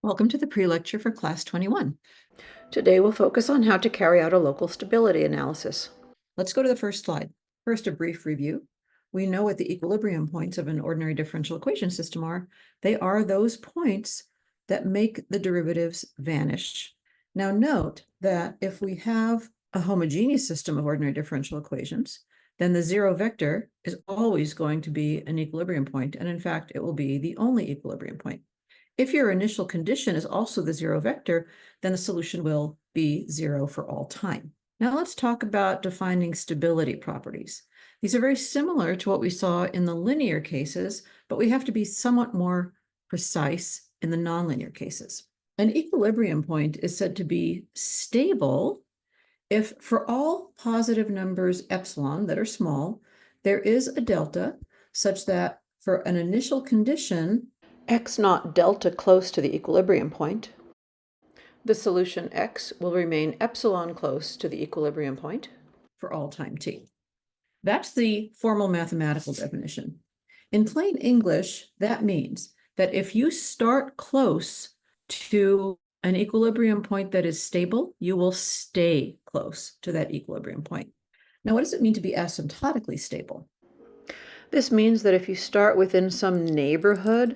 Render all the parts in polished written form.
Welcome to the pre-lecture for Class 21. Today we'll focus on how to carry out a local stability analysis. Let's go to the first slide. First, a brief review. We know what the equilibrium points of an ordinary differential equation system are. They are those points that make the derivatives vanish. Now note that if we have a homogeneous system of ordinary differential equations, then the zero vector is always going to be an equilibrium point, and in fact, it will be the only equilibrium point. If your initial condition is also the zero vector, then the solution will be zero for all time. Now let's talk about defining stability properties. These are very similar to what we saw in the linear cases, but we have to be somewhat more precise in the nonlinear cases. An equilibrium point is said to be stable if for all positive numbers epsilon that are small, there is a delta such that for an initial condition, X naught delta close to the equilibrium point, the solution X will remain epsilon close to the equilibrium point for all time t. That's the formal mathematical definition. In plain English, that means that if you start close to an equilibrium point that is stable, you will stay close to that equilibrium point. Now, what does it mean to be asymptotically stable? This means that if you start within some neighborhood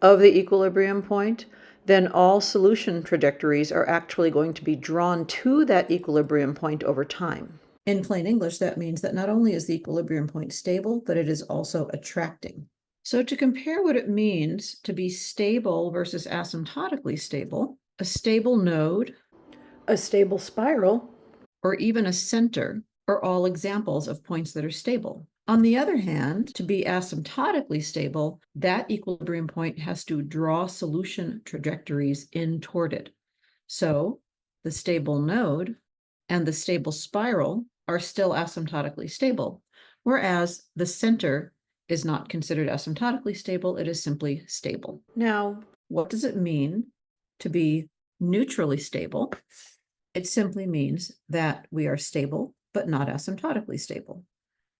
of the equilibrium point, then all solution trajectories are actually going to be drawn to that equilibrium point over time. In plain English, that means that not only is the equilibrium point stable, but it is also attracting. So to compare what it means to be stable versus asymptotically stable, a stable node, a stable spiral, or even a center are all examples of points that are stable. On the other hand, to be asymptotically stable, that equilibrium point has to draw solution trajectories in toward it. So the stable node and the stable spiral are still asymptotically stable, whereas the center is not considered asymptotically stable, it is simply stable. Now, what does it mean to be neutrally stable? It simply means that we are stable, but not asymptotically stable.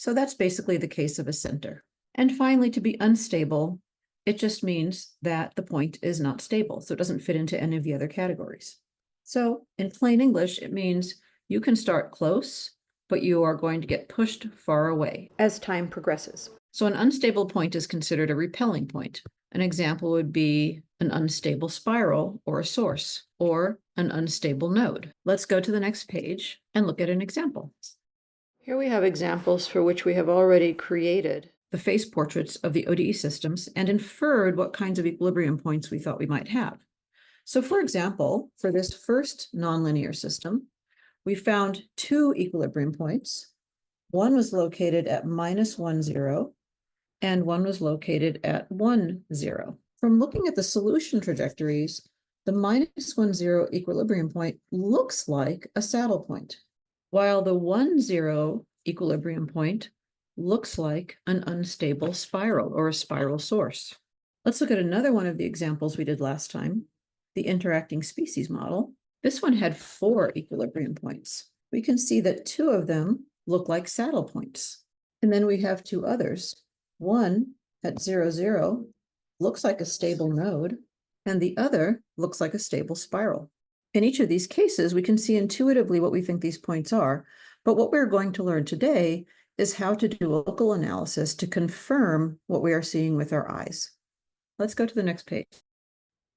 So that's basically the case of a center. And finally, to be unstable, it just means that the point is not stable, so it doesn't fit into any of the other categories. So in plain English, it means you can start close, but you are going to get pushed far away as time progresses. So an unstable point is considered a repelling point. An example would be an unstable spiral or a source, or an unstable node. Let's go to the next page and look at an example. Here we have examples for which we have already created the phase portraits of the ODE systems and inferred what kinds of equilibrium points we thought we might have. So for example, for this first nonlinear system, we found two equilibrium points. One was located at -1, 0, and one was located at 1, 0. From looking at the solution trajectories, the -1, 0 equilibrium point looks like a saddle point, while the 1, 0 equilibrium point looks like an unstable spiral or a spiral source. Let's look at another one of the examples we did last time, the interacting species model. This one had 4 equilibrium points. We can see that 2 of them look like saddle points. And then we have 2 others. One at 0, 0 looks like a stable node, and the other looks like a stable spiral. In each of these cases, we can see intuitively what we think these points are, but what we're going to learn today is how to do a local analysis to confirm what we are seeing with our eyes. Let's go to the next page.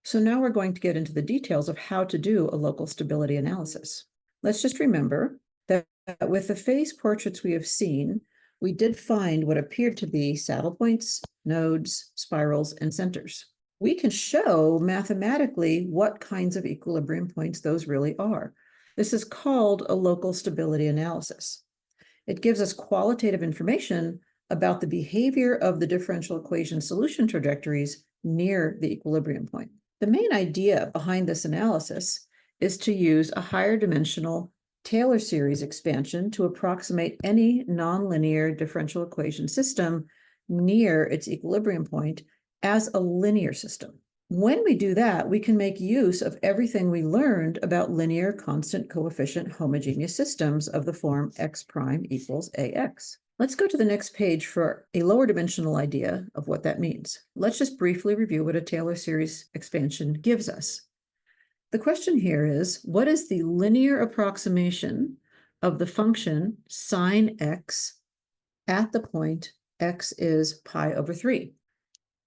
So now we're going to get into the details of how to do a local stability analysis. Let's just remember that with the phase portraits we have seen, we did find what appeared to be saddle points, nodes, spirals, and centers. We can show mathematically what kinds of equilibrium points those really are. This is called a local stability analysis. It gives us qualitative information about the behavior of the differential equation solution trajectories near the equilibrium point. The main idea behind this analysis is to use a higher dimensional Taylor series expansion to approximate any nonlinear differential equation system near its equilibrium point as a linear system. When we do that, we can make use of everything we learned about linear constant coefficient homogeneous systems of the form x prime equals ax. Let's go to the next page for a lower dimensional idea of what that means. Let's just briefly review what a Taylor series expansion gives us. The question here is, what is the linear approximation of the function sine x at the point x is pi over 3?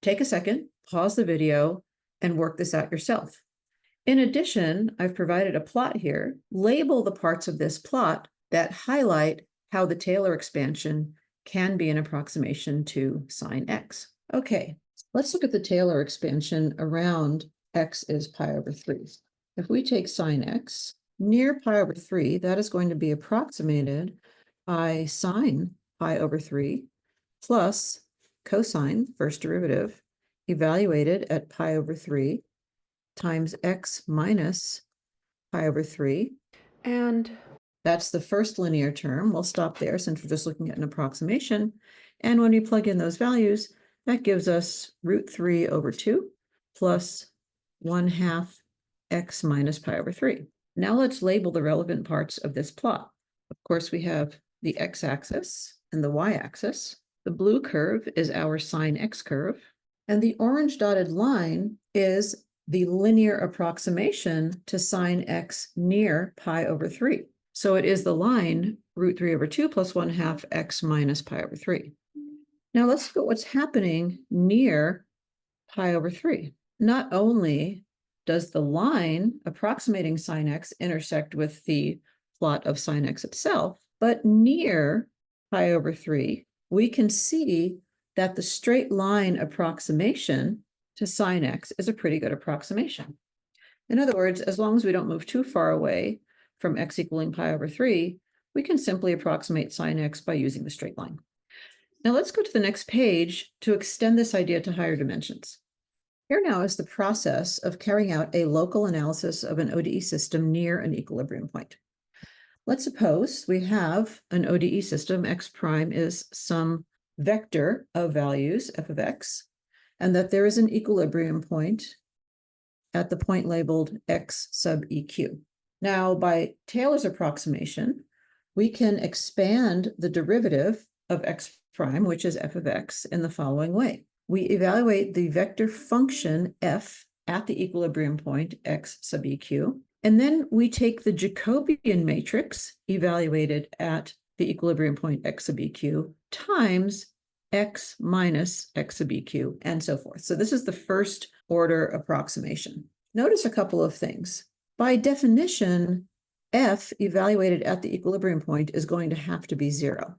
Take a second, pause the video, and work this out yourself. In addition, I've provided a plot here. Label the parts of this plot that highlight how the Taylor expansion can be an approximation to sine x. Okay, let's look at the Taylor expansion around x is pi over 3. If we take sine x near pi over 3, that is going to be approximated by sine pi over 3 plus cosine, first derivative, evaluated at pi over 3 times x minus pi over 3. And that's the first linear term. We'll stop there since we're just looking at an approximation. And when we plug in those values, that gives us root 3 over 2 plus 1/2 x minus pi over 3. Now let's label the relevant parts of this plot. Of course, we have the x-axis and the y-axis. The blue curve is our sine x curve, and the orange dotted line is the linear approximation to sine x near pi over 3. So it is the line root 3 over 2 plus 1/2 x minus pi over 3. Now let's look at what's happening near pi over 3. Not only does the line approximating sine x intersect with the plot of sine x itself, but near pi over 3, we can see that the straight line approximation to sine x is a pretty good approximation. In other words, as long as we don't move too far away from x equaling pi over 3, we can simply approximate sine x by using the straight line. Now let's go to the next page to extend this idea to higher dimensions. Here now is the process of carrying out a local analysis of an ODE system near an equilibrium point. Let's suppose we have an ODE system, x prime is some vector of values, f of x, and that there is an equilibrium point at the point labeled x sub eq. Now, by Taylor's approximation, we can expand the derivative of x prime, which is f of x, in the following way. We evaluate the vector function f at the equilibrium point x sub eq, and then we take the Jacobian matrix evaluated at the equilibrium point x sub eq times x minus x sub eq, and so forth. So this is the first order approximation. Notice a couple of things. By definition, f evaluated at the equilibrium point is going to have to be 0.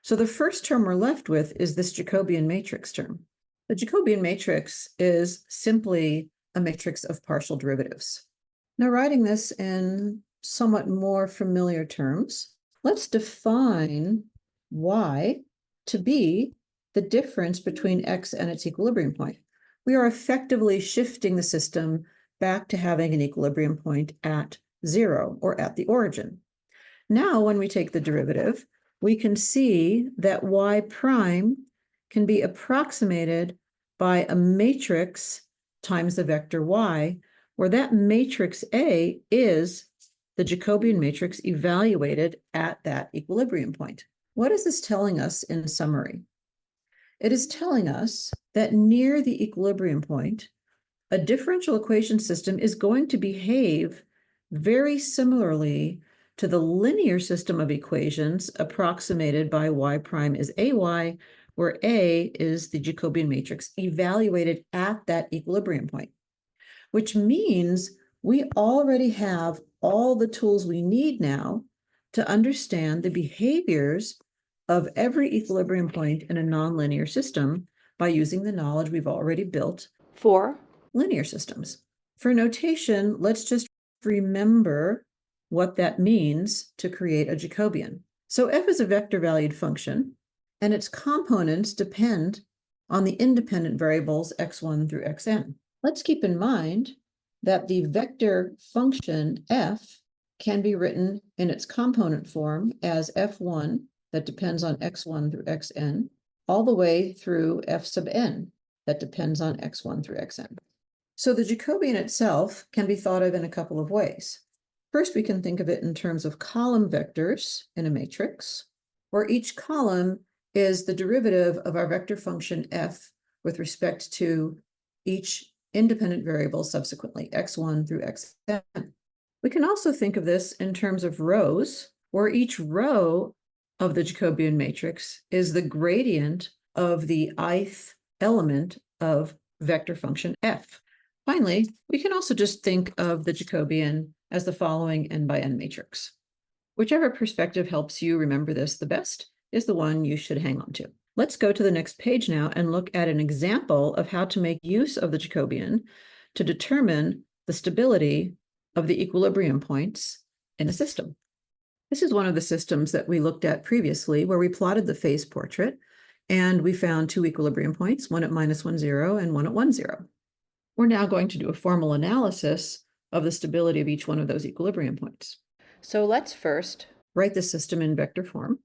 So the first term we're left with is this Jacobian matrix term. The Jacobian matrix is simply a matrix of partial derivatives. Now, writing this in somewhat more familiar terms, let's define y to be the difference between x and its equilibrium point. We are effectively shifting the system back to having an equilibrium point at 0 or at the origin. Now, when we take the derivative, we can see that y prime can be approximated by a matrix times the vector y, where that matrix A is the Jacobian matrix evaluated at that equilibrium point. What is this telling us in summary? It is telling us that near the equilibrium point, a differential equation system is going to behave very similarly to the linear system of equations approximated by y prime is ay, where A is the Jacobian matrix evaluated at that equilibrium point, which means we already have all the tools we need now to understand the behaviors of every equilibrium point in a nonlinear system by using the knowledge we've already built for linear systems. For notation, let's just remember what that means to create a Jacobian. So f is a vector-valued function, and its components depend on the independent variables x1 through xn. Let's keep in mind that the vector function f can be written in its component form as f1 that depends on x1 through xn, all the way through f sub n that depends on x1 through xn. So the Jacobian itself can be thought of in a couple of ways. First, we can think of it in terms of column vectors in a matrix, where each column is the derivative of our vector function f with respect to each independent variables subsequently, x1 through xn. We can also think of this in terms of rows, where each row of the Jacobian matrix is the gradient of the ith element of vector function f. Finally, we can also just think of the Jacobian as the following n by n matrix. Whichever perspective helps you remember this the best is the one you should hang on to. Let's go to the next page now and look at an example of how to make use of the Jacobian to determine the stability of the equilibrium points in a system. This is one of the systems that we looked at previously, where we plotted the phase portrait, and we found two equilibrium points, one at -1, 0, and one at 1, 0. We're now going to do a formal analysis of the stability of each one of those equilibrium points. So let's first write the system in vector form,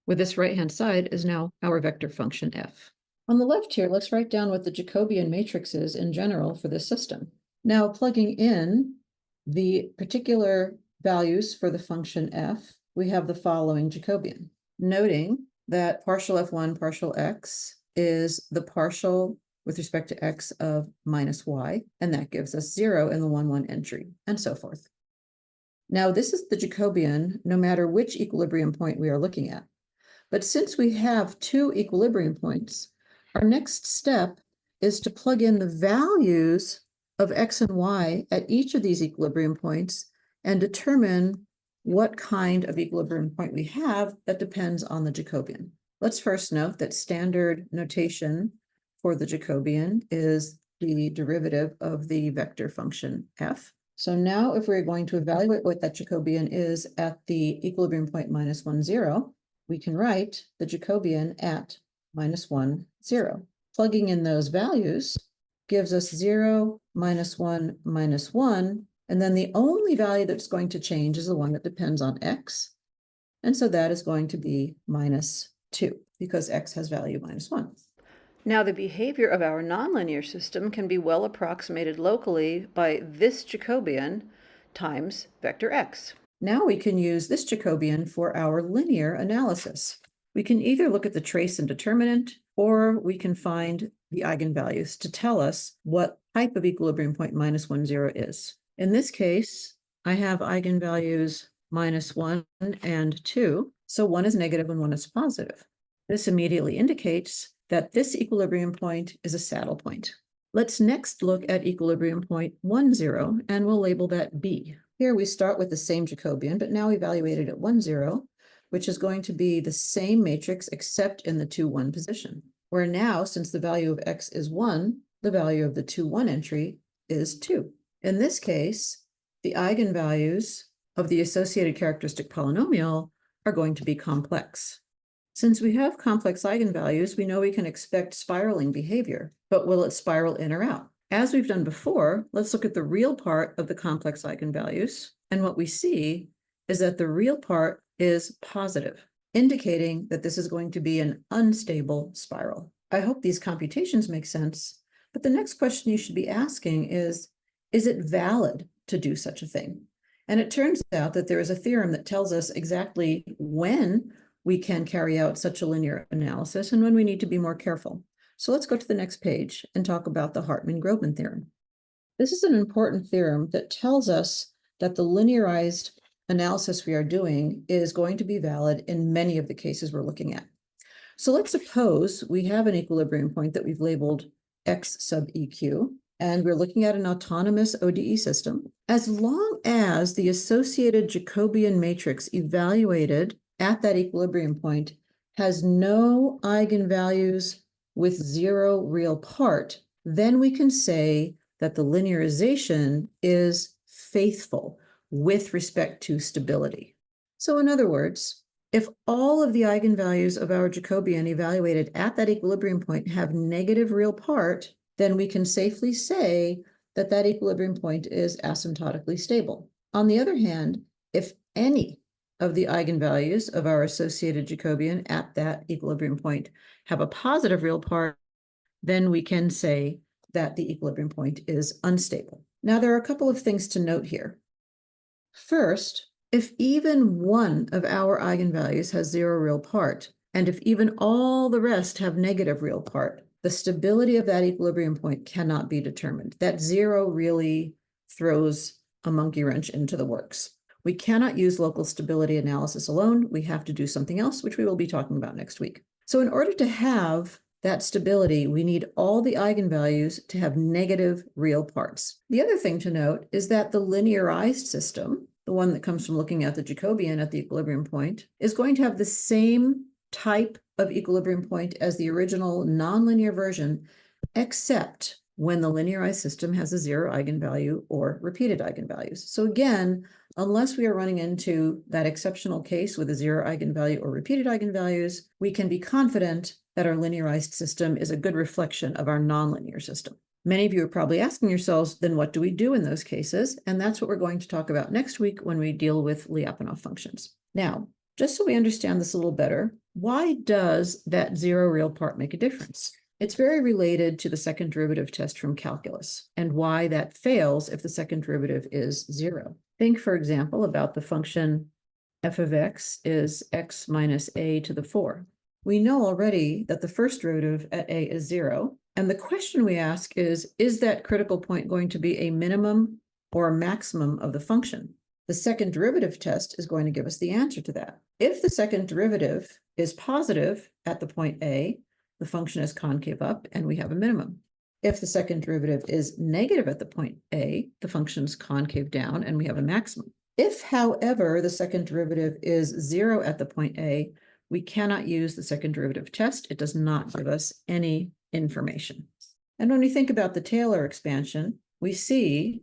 where this right-hand side is now our vector function f. On the left here, let's write down what the Jacobian matrix is in general for this system. Now, plugging in the particular values for the function f, we have the following Jacobian, noting that partial f1 partial x is the partial with respect to x of -y, and that gives us 0 in the 1, 1 entry, and so forth. Now, this is the Jacobian no matter which equilibrium point we are looking at. But since we have two equilibrium points, our next step is to plug in the values of x and y at each of these equilibrium points and determine what kind of equilibrium point we have that depends on the Jacobian. Let's first note that standard notation for the Jacobian is the derivative of the vector function f. So now if we're going to evaluate what that Jacobian is at the equilibrium point -1, 0, we can write the Jacobian at -1, 0. Plugging in those values gives us 0, -1, -1, and then the only value that's going to change is the one that depends on x. And so that is going to be -2, because x has value -1. Now, the behavior of our nonlinear system can be well approximated locally by this Jacobian times vector x. Now we can use this Jacobian for our linear analysis. We can either look at the trace and determinant, or we can find the eigenvalues to tell us what type of equilibrium point -1, 0 is. In this case, I have eigenvalues -1 and 2, so one is negative and one is positive. This immediately indicates that this equilibrium point is a saddle point. Let's next look at equilibrium point 1, 0, and we'll label that B. Here we start with the same Jacobian, but now evaluated at 1, 0, which is going to be the same matrix except in the 2, 1 position, where now, since the value of x is 1, the value of the 2, 1 entry is 2. In this case, the eigenvalues of the associated characteristic polynomial are going to be complex. Since we have complex eigenvalues, we know we can expect spiraling behavior, but will it spiral in or out? As we've done before, let's look at the real part of the complex eigenvalues, and what we see is that the real part is positive, indicating that this is going to be an unstable spiral. I hope these computations make sense, but the next question you should be asking is it valid to do such a thing? And it turns out that there is a theorem that tells us exactly when we can carry out such a linear analysis and when we need to be more careful. So let's go to the next page and talk about the Hartman-Grobman theorem. This is an important theorem that tells us that the linearized analysis we are doing is going to be valid in many of the cases we're looking at. So let's suppose we have an equilibrium point that we've labeled x sub eq, and we're looking at an autonomous ODE system. As long as the associated Jacobian matrix evaluated at that equilibrium point has no eigenvalues with 0 real part, then we can say that the linearization is faithful with respect to stability. So in other words, if all of the eigenvalues of our Jacobian evaluated at that equilibrium point have negative real part, then we can safely say that that equilibrium point is asymptotically stable. On the other hand, if any of the eigenvalues of our associated Jacobian at that equilibrium point have a positive real part, then we can say that the equilibrium point is unstable. Now, there are a couple of things to note here. First, if even one of our eigenvalues has 0 real part, and if even all the rest have negative real part, the stability of that equilibrium point cannot be determined. That zero really throws a monkey wrench into the works. We cannot use local stability analysis alone. We have to do something else, which we will be talking about next week. So in order to have that stability, we need all the eigenvalues to have negative real parts. The other thing to note is that the linearized system, the one that comes from looking at the Jacobian at the equilibrium point, is going to have the same type of equilibrium point as the original nonlinear version, except when the linearized system has a zero eigenvalue or repeated eigenvalues. So again, unless we are running into that exceptional case with a zero eigenvalue or repeated eigenvalues, we can be confident that our linearized system is a good reflection of our nonlinear system. Many of you are probably asking yourselves, then what do we do in those cases? And that's what we're going to talk about next week when we deal with Lyapunov functions. Now, just so we understand this a little better, why does that zero real part make a difference? It's very related to the second derivative test from calculus and why that fails if the second derivative is zero. Think, for example, about the function f of x is x minus a to the 4. We know already that the first derivative at a is zero. And the question we ask is that critical point going to be a minimum or a maximum of the function? The second derivative test is going to give us the answer to that. If the second derivative is positive at the point a, the function is concave up and we have a minimum. If the second derivative is negative at the point a, the function is concave down and we have a maximum. If, however, the second derivative is zero at the point a, we cannot use the second derivative test. It does not give us any information. And when we think about the Taylor expansion, we see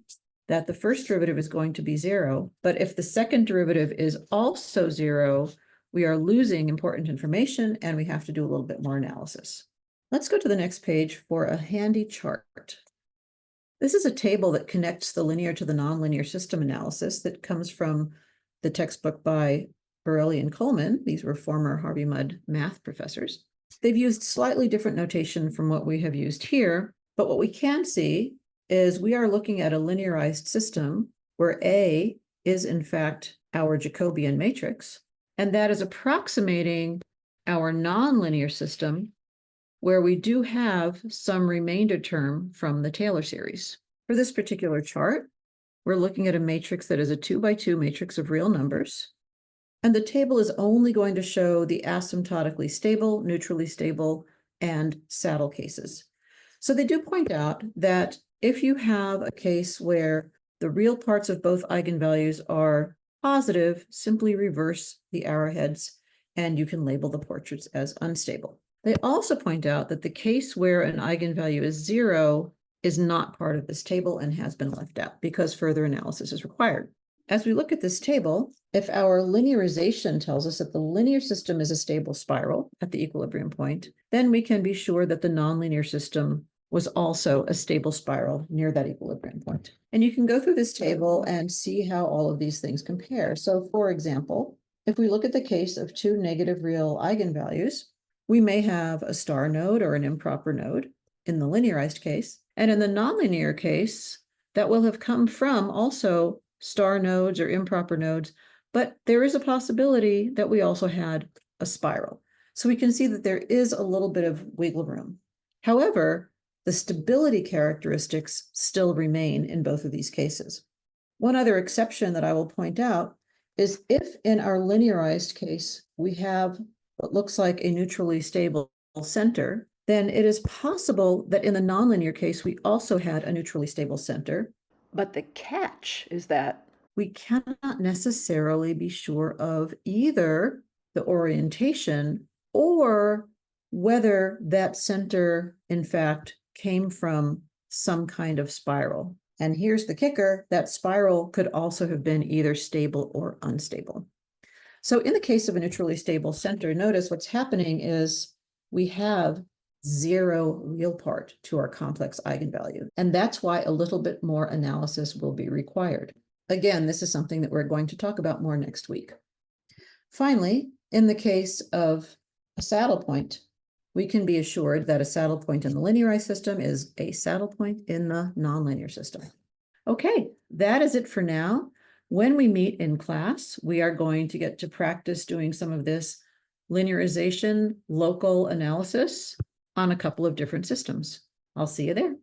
that the first derivative is going to be zero, but if the second derivative is also zero, we are losing important information and we have to do a little bit more analysis. Let's go to the next page for a handy chart. This is a table that connects the linear to the nonlinear system analysis that comes from the textbook by Borelli and Coleman. These were former Harvey Mudd math professors. They've used slightly different notation from what we have used here, but what we can see is we are looking at a linearized system where A is in fact our Jacobian matrix, and that is approximating our nonlinear system where we do have some remainder term from the Taylor series. For this particular chart, we're looking at a matrix that is a 2 by 2 matrix of real numbers. And the table is only going to show the asymptotically stable, neutrally stable, and saddle cases. So they do point out that if you have a case where the real parts of both eigenvalues are positive, simply reverse the arrowheads and you can label the portraits as unstable. They also point out that the case where an eigenvalue is zero is not part of this table and has been left out because further analysis is required. As we look at this table, if our linearization tells us that the linear system is a stable spiral at the equilibrium point, then we can be sure that the nonlinear system was also a stable spiral near that equilibrium point. And you can go through this table and see how all of these things compare. So for example, if we look at the case of two negative real eigenvalues, we may have a star node or an improper node in the linearized case. And in the nonlinear case, that will have come from also star nodes or improper nodes, but there is a possibility that we also had a spiral. So we can see that there is a little bit of wiggle room. However, the stability characteristics still remain in both of these cases. One other exception that I will point out is if in our linearized case, we have what looks like a neutrally stable center, then it is possible that in the nonlinear case, we also had a neutrally stable center. But the catch is that we cannot necessarily be sure of either the orientation or whether that center, in fact, came from some kind of spiral. And here's the kicker, that spiral could also have been either stable or unstable. So in the case of a neutrally stable center, notice what's happening is we have zero real part to our complex eigenvalue. And that's why a little bit more analysis will be required. Again, this is something that we're going to talk about more next week. Finally, in the case of a saddle point, we can be assured that a saddle point in the linearized system is a saddle point in the nonlinear system. Okay, that is it for now. When we meet in class, we are going to get to practice doing some of this linearization local analysis on a couple of different systems. I'll see you there.